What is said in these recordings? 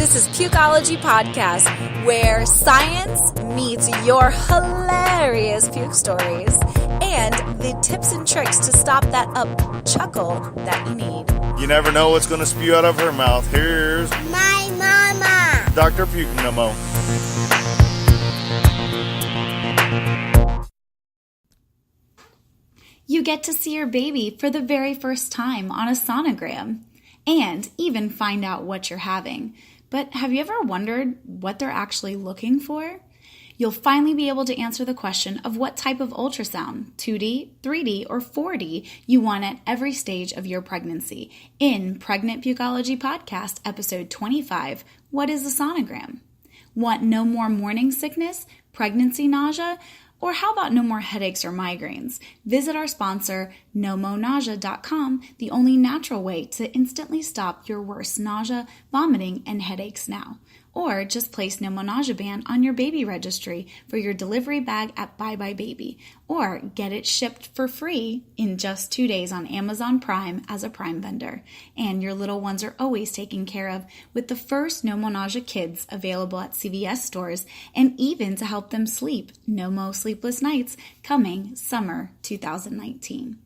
This is Pukeology Podcast, where science meets your hilarious puke stories and the tips and tricks to stop that chuckle that you need. You never know what's going to spew out of her mouth. Here's my mama, Dr. Pukeology. You get to see your baby for the very first time on a sonogram and even find out what you're having. But have you ever wondered what they're actually looking for? You'll finally be able to answer the question of what type of ultrasound, 2D, 3D, or 4D, you want at every stage of your pregnancy in Pregnancy Pukeology Podcast, episode 25, What is a Sonogram? Want no more morning sickness, pregnancy nausea, or how about no more headaches or migraines? Visit our sponsor, nomonausea.com, the only natural way to instantly stop your worst nausea, vomiting, and headaches now. Or just place No Mo Nausea Band on your baby registry for your delivery bag at Bye Bye Baby. Or get it shipped for free in just 2 days on Amazon Prime as a Prime vendor. And your little ones are always taken care of with the first No Mo Nausea Kids available at CVS stores, and even to help them sleep, No Mo Sleepless Nights, coming summer 2019.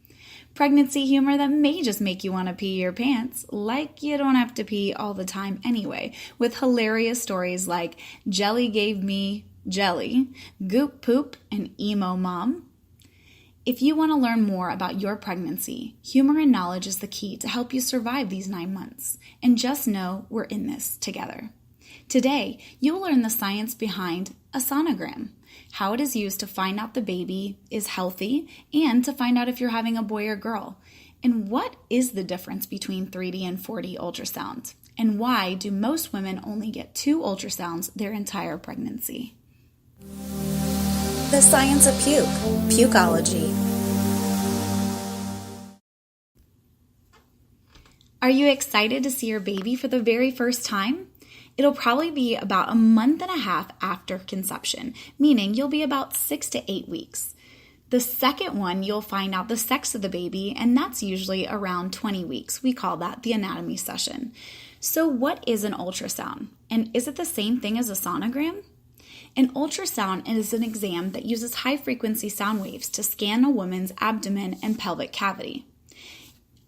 Pregnancy humor that may just make you want to pee your pants, like you don't have to pee all the time anyway, with hilarious stories like Jelly Gave Me Jelly, Goop Poop, and Emo Mom. If you want to learn more about your pregnancy, humor and knowledge is the key to help you survive these 9 months. And just know we're in this together. Today, you'll learn the science behind a sonogram, how it is used to find out the baby is healthy, and to find out if you're having a boy or girl. And what is the difference between 3D and 4D ultrasound? And why do most women only get 2 ultrasounds their entire pregnancy? The science of puke, pukeology. Are you excited to see your baby for the very first time? It'll probably be about a month and a half after conception, meaning you'll be about 6 to 8 weeks. The second one, you'll find out the sex of the baby, and that's usually around 20 weeks. We call that the anatomy session. So what is an ultrasound? And is it the same thing as a sonogram? An ultrasound is an exam that uses high-frequency sound waves to scan a woman's abdomen and pelvic cavity.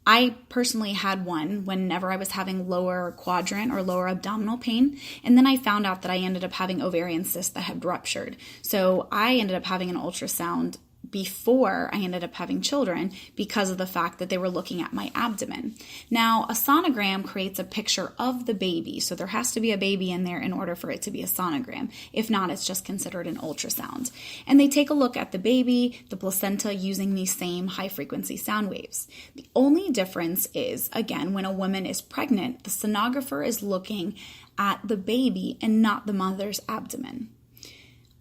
I personally had one whenever I was having lower quadrant or lower abdominal pain, and then I found out that I ended up having ovarian cysts that had ruptured. So I ended up having an ultrasound before I ended up having children because of the fact that they were looking at my abdomen. Now, a sonogram creates a picture of the baby, so there has to be a baby in there in order for it to be a sonogram. If not, it's just considered an ultrasound. And they take a look at the baby, the placenta, using these same high-frequency sound waves. The only difference is, again, when a woman is pregnant, the sonographer is looking at the baby and not the mother's abdomen.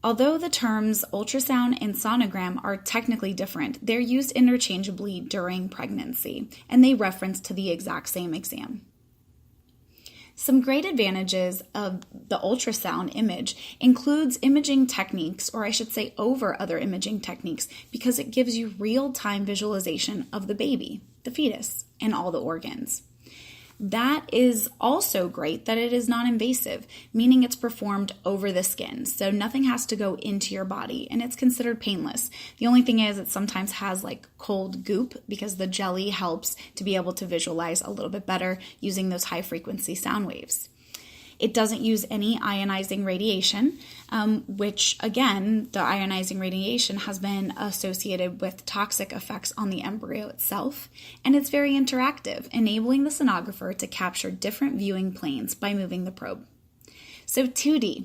Although the terms ultrasound and sonogram are technically different, they're used interchangeably during pregnancy, and they reference to the exact same exam. Some great advantages of the ultrasound image includes imaging techniques, or I should say over other imaging techniques, because it gives you real-time visualization of the baby, the fetus, and all the organs. That is also great that it is non-invasive, meaning it's performed over the skin, so nothing has to go into your body, and it's considered painless. The only thing is it sometimes has like cold goop because the jelly helps to be able to visualize a little bit better using those high-frequency sound waves. It doesn't use any ionizing radiation, which, again, the ionizing radiation has been associated with toxic effects on the embryo itself, and it's very interactive, enabling the sonographer to capture different viewing planes by moving the probe. So 2D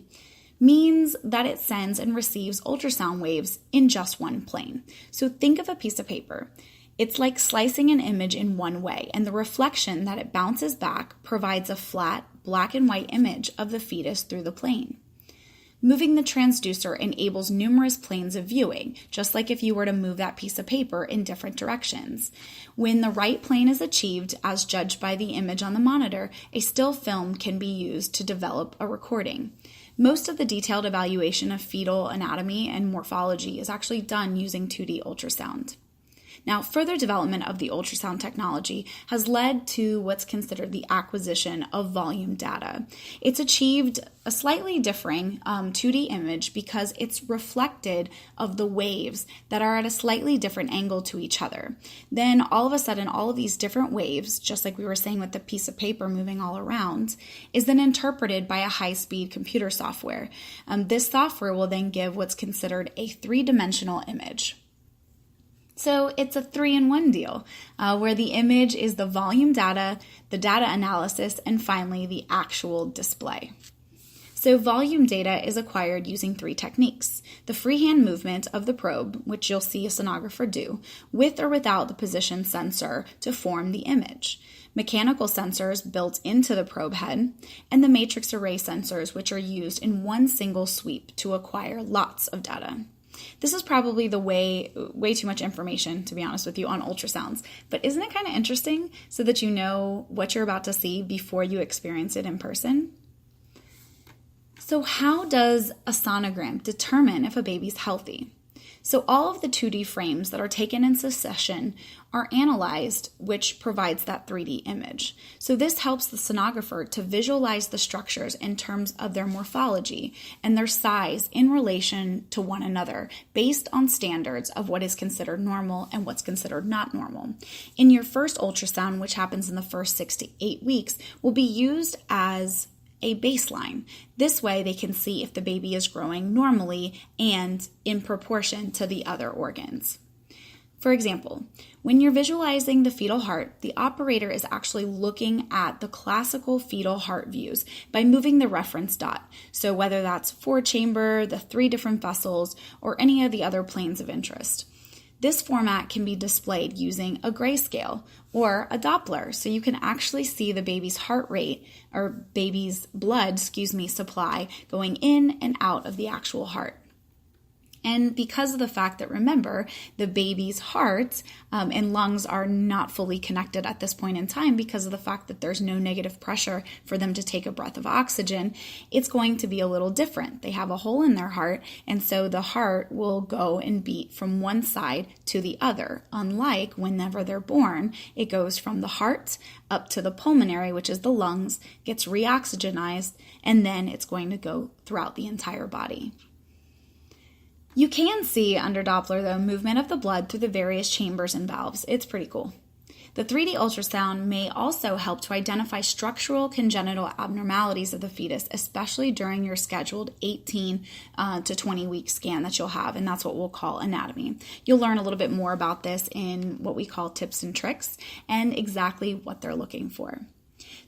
means that it sends and receives ultrasound waves in just one plane. So think of a piece of paper. It's like slicing an image in one way, and the reflection that it bounces back provides a flat, black and white image of the fetus through the plane. Moving the transducer enables numerous planes of viewing, just like if you were to move that piece of paper in different directions. When the right plane is achieved, as judged by the image on the monitor, a still film can be used to develop a recording. Most of the detailed evaluation of fetal anatomy and morphology is actually done using 2D ultrasound. Now, further development of the ultrasound technology has led to what's considered the acquisition of volume data. It's achieved a slightly differing 2D image because it's reflected of the waves that are at a slightly different angle to each other. Then all of a sudden, all of these different waves, just like we were saying with the piece of paper moving all around, is then interpreted by a high-speed computer software. This software will then give what's considered a three-dimensional image. So it's a 3-in-1 deal, where the image is the volume data, the data analysis, and finally the actual display. So volume data is acquired using 3 techniques: the freehand movement of the probe, which you'll see a sonographer do, with or without the position sensor to form the image, mechanical sensors built into the probe head, and the matrix array sensors, which are used in one single sweep to acquire lots of data. This is probably the way too much information, to be honest with you, on ultrasounds, but isn't it kind of interesting so that you know what you're about to see before you experience it in person? So how does a sonogram determine if a baby's healthy? So all of the 2D frames that are taken in succession are analyzed, which provides that 3D image. So this helps the sonographer to visualize the structures in terms of their morphology and their size in relation to one another, based on standards of what is considered normal and what's considered not normal. In your first ultrasound, which happens in the first 6 to 8 weeks, will be used as a baseline. This way they can see if the baby is growing normally and in proportion to the other organs. For example, when you're visualizing the fetal heart, the operator is actually looking at the classical fetal heart views by moving the reference dot. So whether that's 4-chamber, the 3 different vessels, or any of the other planes of interest. This format can be displayed using a grayscale or a Doppler, so you can actually see the baby's heart rate or baby's blood, supply going in and out of the actual heart. And because of the fact that, remember, the baby's heart and lungs are not fully connected at this point in time because of the fact that there's no negative pressure for them to take a breath of oxygen, it's going to be a little different. They have a hole in their heart, and so the heart will go and beat from one side to the other. Unlike whenever they're born, it goes from the heart up to the pulmonary, which is the lungs, gets reoxygenized, and then it's going to go throughout the entire body. You can see under Doppler, though, movement of the blood through the various chambers and valves. It's pretty cool. The 3D ultrasound may also help to identify structural congenital abnormalities of the fetus, especially during your scheduled 18 to 20-week scan that you'll have, and that's what we'll call anatomy. You'll learn a little bit more about this in what we call tips and tricks and exactly what they're looking for.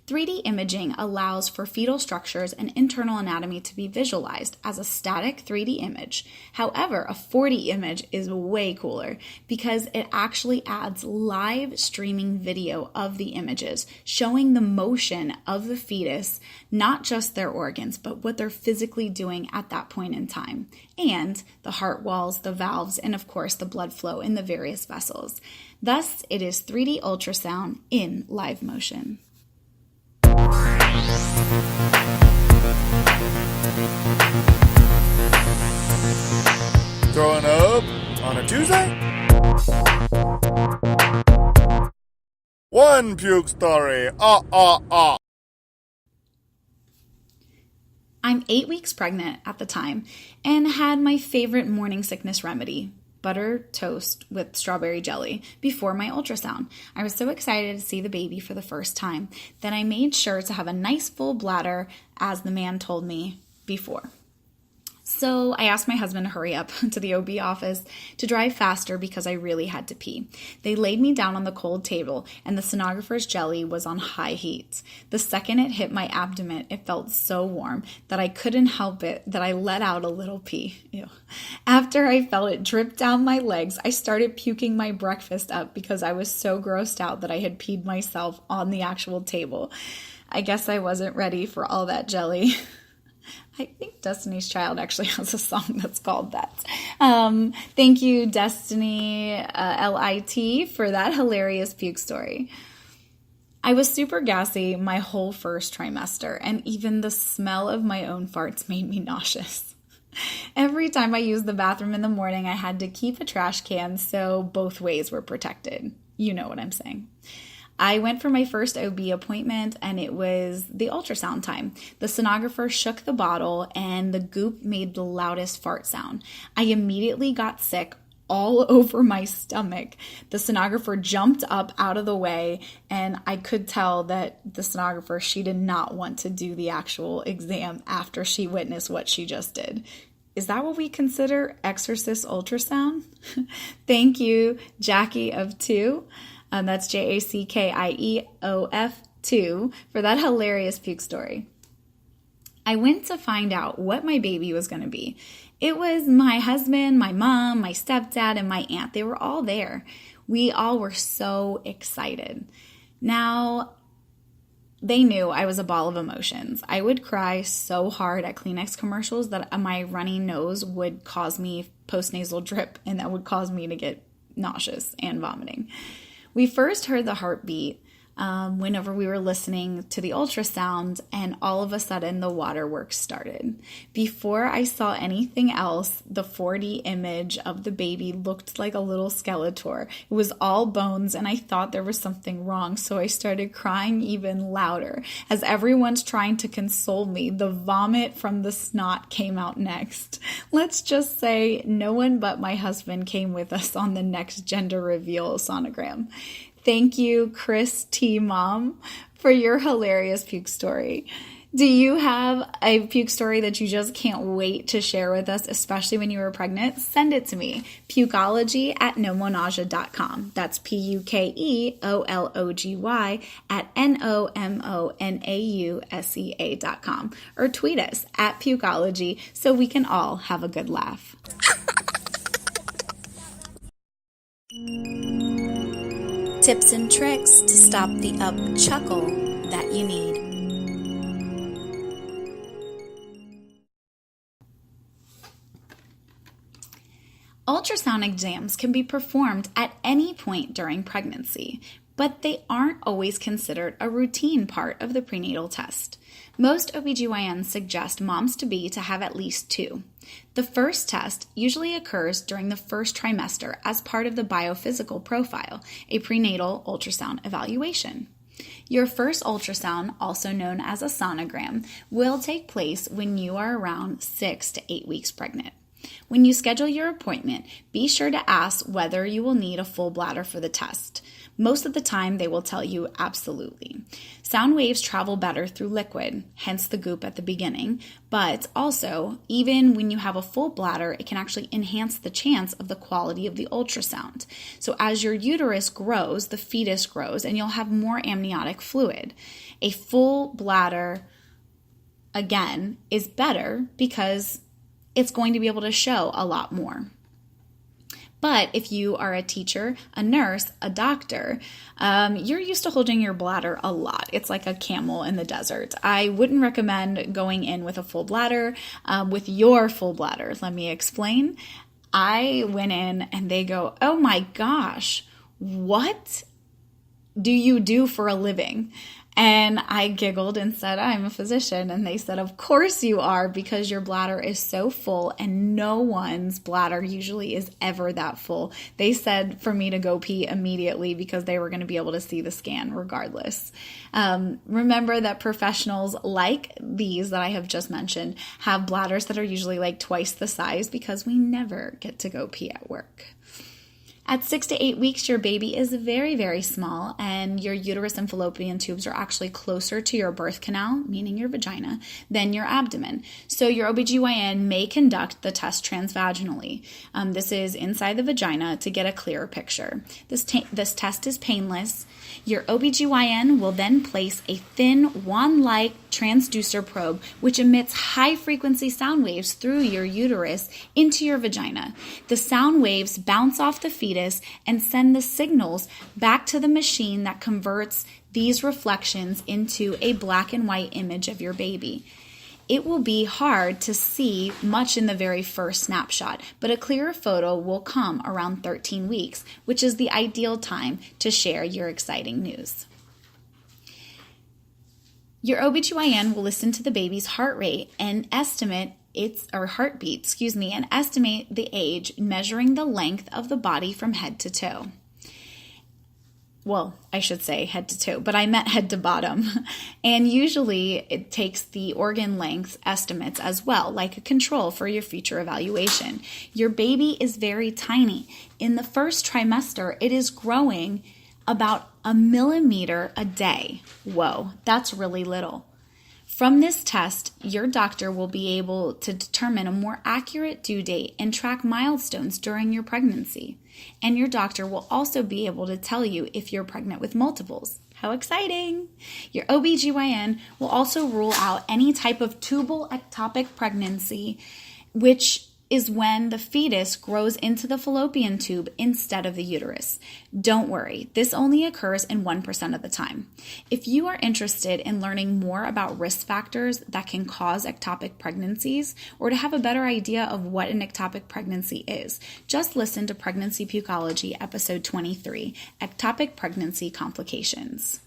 3D imaging allows for fetal structures and internal anatomy to be visualized as a static 3D image. However, a 4D image is way cooler because it actually adds live streaming video of the images, showing the motion of the fetus, not just their organs, but what they're physically doing at that point in time, and the heart walls, the valves, and of course the blood flow in the various vessels. Thus, it is 3D ultrasound in live motion. Growing up on a Tuesday? One puke story. I'm 8 weeks pregnant at the time and had my favorite morning sickness remedy, butter toast with strawberry jelly, before my ultrasound. I was so excited to see the baby for the first time that I made sure to have a nice full bladder, as the man told me before. So I asked my husband to hurry up to the OB office to drive faster because I really had to pee. They laid me down on the cold table and the sonographer's jelly was on high heat. The second it hit my abdomen, it felt so warm that I couldn't help it that I let out a little pee. Ew. After I felt it drip down my legs, I started puking my breakfast up because I was so grossed out that I had peed myself on the actual table. I guess I wasn't ready for all that jelly. I think Destiny's Child actually has a song that's called that. Thank you, Destiny LIT, for that hilarious puke story. I was super gassy my whole first trimester, and even the smell of my own farts made me nauseous. Every time I used the bathroom in the morning, I had to keep a trash can so both ways were protected. You know what I'm saying. I went for my first OB appointment and it was the ultrasound time. The sonographer shook the bottle and the goop made the loudest fart sound. I immediately got sick all over my stomach. The sonographer jumped up out of the way and I could tell that the sonographer, she did not want to do the actual exam after she witnessed what she just did. Is that what we consider exorcist ultrasound? Thank you, Jackie of 2. That's JACKIEOF 2 for that hilarious puke story. I went to find out what my baby was going to be. It was my husband, my mom, my stepdad, and my aunt. They were all there. We all were so excited. Now, they knew I was a ball of emotions. I would cry so hard at Kleenex commercials that my runny nose would cause me postnasal drip, and that would cause me to get nauseous and vomiting. We first heard the heartbeat whenever we were listening to the ultrasound, and all of a sudden the waterworks started. Before I saw anything else, the 4D image of the baby looked like a little Skeletor. It was all bones, and I thought there was something wrong, so I started crying even louder. As everyone's trying to console me, the vomit from the snot came out next. Let's just say no one but my husband came with us on the next gender reveal sonogram. Thank you, Chris T. Mom, for your hilarious puke story. Do you have a puke story that you just can't wait to share with us, especially when you were pregnant? Send it to me. Pukeology@nomonausea.com. That's PUKEOLOGY @NOMONAUSEA.com. Or tweet us at Pukeology so we can all have a good laugh. Tips and tricks to stop the chuckle that you need. Ultrasound exams can be performed at any point during pregnancy, but they aren't always considered a routine part of the prenatal test. Most OBGYNs suggest moms-to-be to have at least 2. The first test usually occurs during the first trimester as part of the biophysical profile, a prenatal ultrasound evaluation. Your first ultrasound, also known as a sonogram, will take place when you are around 6 to 8 weeks pregnant. When you schedule your appointment, be sure to ask whether you will need a full bladder for the test. Most of the time, they will tell you absolutely. Sound waves travel better through liquid, hence the goop at the beginning, but also, even when you have a full bladder, it can actually enhance the chance of the quality of the ultrasound. So as your uterus grows, the fetus grows, and you'll have more amniotic fluid. A full bladder, again, is better because it's going to be able to show a lot more. But if you are a teacher, a nurse, a doctor, you're used to holding your bladder a lot. It's like a camel in the desert. I wouldn't recommend going in with a full bladder, with your full bladder. Let me explain. I went in and they go, "Oh my gosh, what do you do for a living?" And I giggled and said, "I'm a physician." And they said, "Of course you are, because your bladder is so full, and no one's bladder usually is ever that full." They said for me to go pee immediately because they were going to be able to see the scan regardless. Remember that professionals like these that I have just mentioned have bladders that are usually like twice the size because we never get to go pee at work. At 6 to 8 weeks, your baby is very, very small, and your uterus and fallopian tubes are actually closer to your birth canal, meaning your vagina, than your abdomen. So your OBGYN may conduct the test transvaginally. This is inside the vagina to get a clearer picture. This test is painless. Your OBGYN will then place a thin, wand-like transducer probe, which emits high-frequency sound waves through your uterus into your vagina. The sound waves bounce off the fetus and send the signals back to the machine that converts these reflections into a black and white image of your baby. It will be hard to see much in the very first snapshot, but a clearer photo will come around 13 weeks, which is the ideal time to share your exciting news. Your OBGYN will listen to the baby's heart rate and estimate heartbeat, and estimate the age, measuring the length of the body from head to toe. Well, I should say head to toe, but I meant head to bottom. And usually it takes the organ length estimates as well, like a control for your future evaluation. Your baby is very tiny. In the first trimester, it is growing about 1 millimeter a day. Whoa, that's really little. From this test, your doctor will be able to determine a more accurate due date and track milestones during your pregnancy. And your doctor will also be able to tell you if you're pregnant with multiples. How exciting! Your OBGYN will also rule out any type of tubal ectopic pregnancy, which is when the fetus grows into the fallopian tube instead of the uterus. Don't worry, this only occurs in 1% of the time. If you are interested in learning more about risk factors that can cause ectopic pregnancies, or to have a better idea of what an ectopic pregnancy is, just listen to Pregnancy Pukeology episode 23, Ectopic Pregnancy Complications.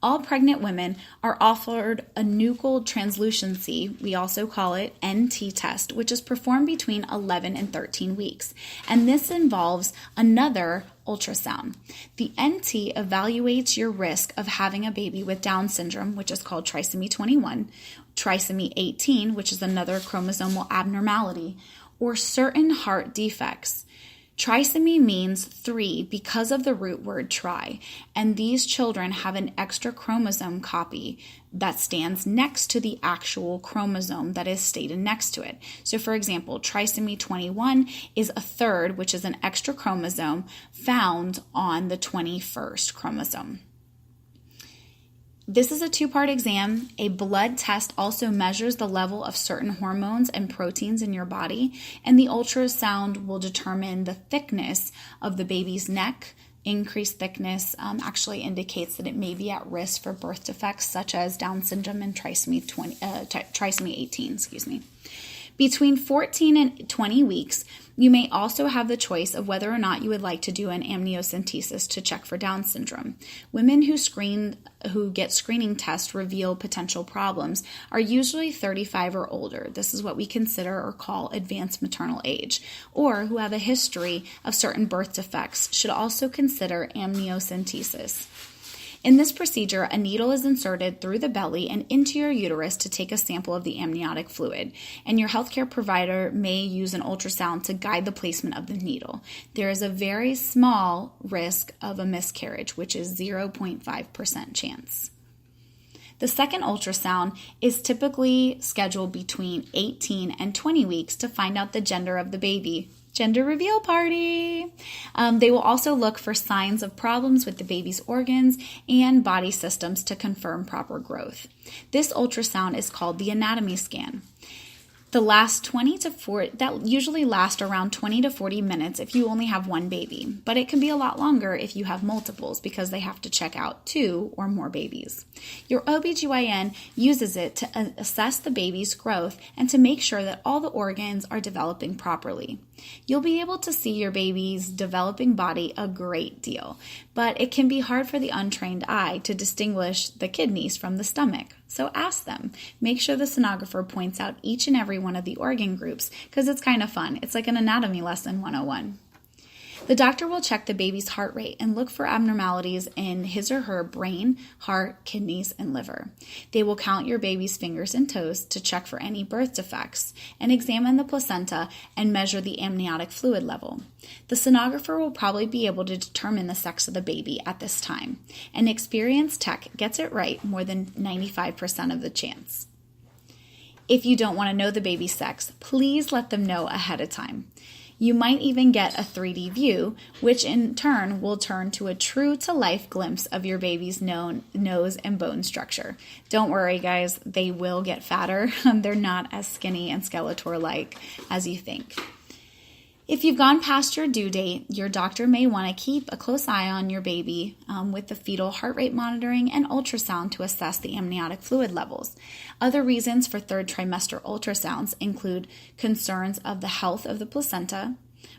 All pregnant women are offered a nuchal translucency, we also call it NT test, which is performed between 11 and 13 weeks. And this involves another ultrasound. The NT evaluates your risk of having a baby with Down syndrome, which is called trisomy 21, trisomy 18, which is another chromosomal abnormality, or certain heart defects. Trisomy means 3 because of the root word tri, and these children have an extra chromosome copy that stands next to the actual chromosome that is stated next to it. So for example, trisomy 21 is a third, which is an extra chromosome found on the 21st chromosome. This is a 2-part exam. A blood test also measures the level of certain hormones and proteins in your body, and the ultrasound will determine the thickness of the baby's neck. Increased thickness actually indicates that it may be at risk for birth defects such as Down syndrome and trisomy 18. Between 14 and 20 weeks, you may also have the choice of whether or not you would like to do an amniocentesis to check for Down syndrome. Women who get screening tests reveal potential problems are usually 35 or older. This is what we consider or call advanced maternal age, or who have a history of certain birth defects should also consider amniocentesis. In this procedure, a needle is inserted through the belly and into your uterus to take a sample of the amniotic fluid, and your healthcare provider may use an ultrasound to guide the placement of the needle. There is a very small risk of a miscarriage, which is 0.5% chance. The second ultrasound is typically scheduled between 18 and 20 weeks to find out the gender of the baby. Gender reveal party. They will also look for signs of problems with the baby's organs and body systems to confirm proper growth. This ultrasound is called the anatomy scan. That usually lasts around 20 to 40 minutes if you only have one baby, but it can be a lot longer if you have multiples because they have to check out 2 or more babies. Your OBGYN uses it to assess the baby's growth and to make sure that all the organs are developing properly. You'll be able to see your baby's developing body a great deal, but it can be hard for the untrained eye to distinguish the kidneys from the stomach. So ask them. Make sure the sonographer points out each and every one of the organ groups because it's kind of fun. It's like an anatomy lesson 101. The doctor will check the baby's heart rate and look for abnormalities in his or her brain, heart, kidneys, and liver. They will count your baby's fingers and toes to check for any birth defects and examine the placenta and measure the amniotic fluid level. The sonographer will probably be able to determine the sex of the baby at this time. An experienced tech gets it right more than 95% of the chance. If you don't want to know the baby's sex, please let them know ahead of time. You might even get a 3D view, which in turn will turn to a true-to-life glimpse of your baby's nose and bone structure. Don't worry, guys, they will get fatter. They're not as skinny and Skeletor-like as you think. If you've gone past your due date, your doctor may want to keep a close eye on your baby with the fetal heart rate monitoring and ultrasound to assess the amniotic fluid levels. Other reasons for third trimester ultrasounds include concerns of the health of the placenta,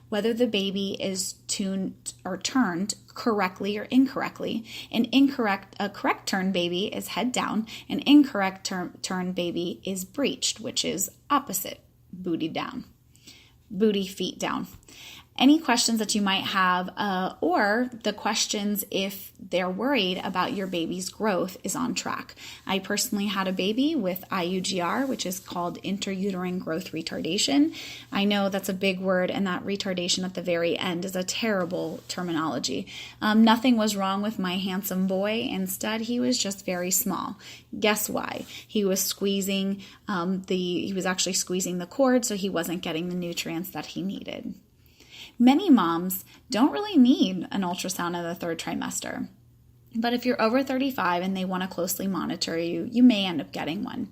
whether the baby is tuned or turned correctly or incorrectly. A correct turn baby is head down. An incorrect turn baby is breeched, which is opposite, booty feet down. Any questions that you might have, or the questions if they're worried about your baby's growth is on track. I personally had a baby with IUGR, which is called intrauterine growth retardation. I know that's a big word, and that retardation at the very end is a terrible terminology. Nothing was wrong with my handsome boy. Instead, he was just very small. Guess why? He was squeezing he was actually squeezing the cord, so he wasn't getting the nutrients that he needed. Many moms don't really need an ultrasound in the third trimester. But if you're over 35 and they want to closely monitor you, you may end up getting one.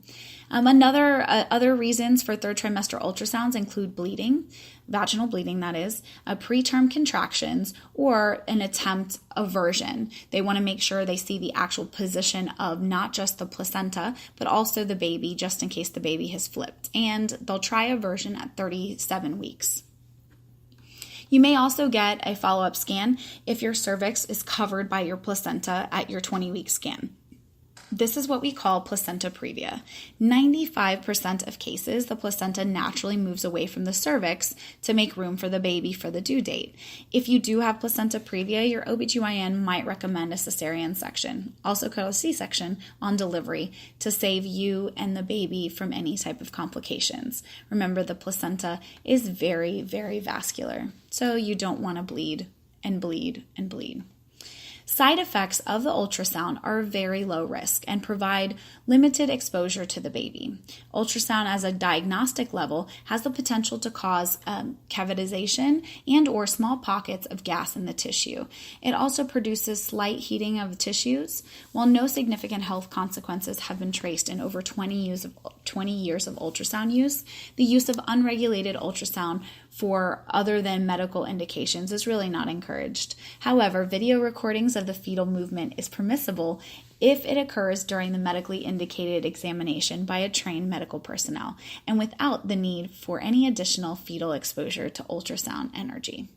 Other reasons for third trimester ultrasounds include bleeding, vaginal bleeding that is, preterm contractions, or an attempt aversion. They want to make sure they see the actual position of not just the placenta, but also the baby, just in case the baby has flipped. And they'll try aversion at 37 weeks. You may also get a follow-up scan if your cervix is covered by your placenta at your 20-week scan. This is what we call placenta previa. 95% of cases, the placenta naturally moves away from the cervix to make room for the baby for the due date. If you do have placenta previa, your OBGYN might recommend a cesarean section, also called a C-section, on delivery to save you and the baby from any type of complications. Remember, the placenta is very, very vascular, so you don't want to bleed and bleed and bleed. Side effects of the ultrasound are very low risk and provide limited exposure to the baby. Ultrasound as a diagnostic level has the potential to cause cavitization and or small pockets of gas in the tissue. It also produces slight heating of the tissues. While no significant health consequences have been traced in over 20 years of ultrasound use, the use of unregulated ultrasound for other than medical indications is really not encouraged. However, video recordings of the fetal movement is permissible if it occurs during the medically indicated examination by a trained medical personnel and without the need for any additional fetal exposure to ultrasound energy.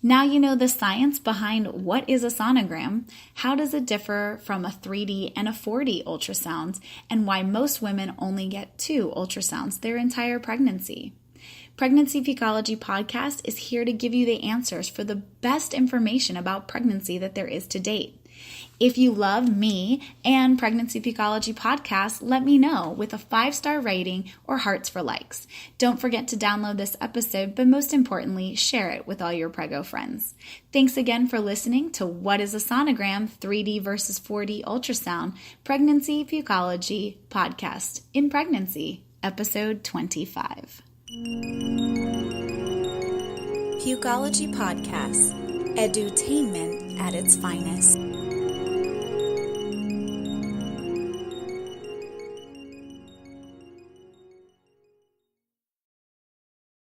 Now you know the science behind what is a sonogram, how does it differ from a 3D and a 4D ultrasound, and why most women only get 2 ultrasounds their entire pregnancy. Pregnancy Pukeology Podcast is here to give you the answers for the best information about pregnancy that there is to date. If you love me and Pregnancy Pukeology Podcast, let me know with a 5-star rating or hearts for likes. Don't forget to download this episode, but most importantly, share it with all your Prego friends. Thanks again for listening to What is a Sonogram, 3D versus 4D Ultrasound, Pregnancy Pukeology Podcast in Pregnancy, episode 25. Pukeology Podcast, Edutainment at its finest.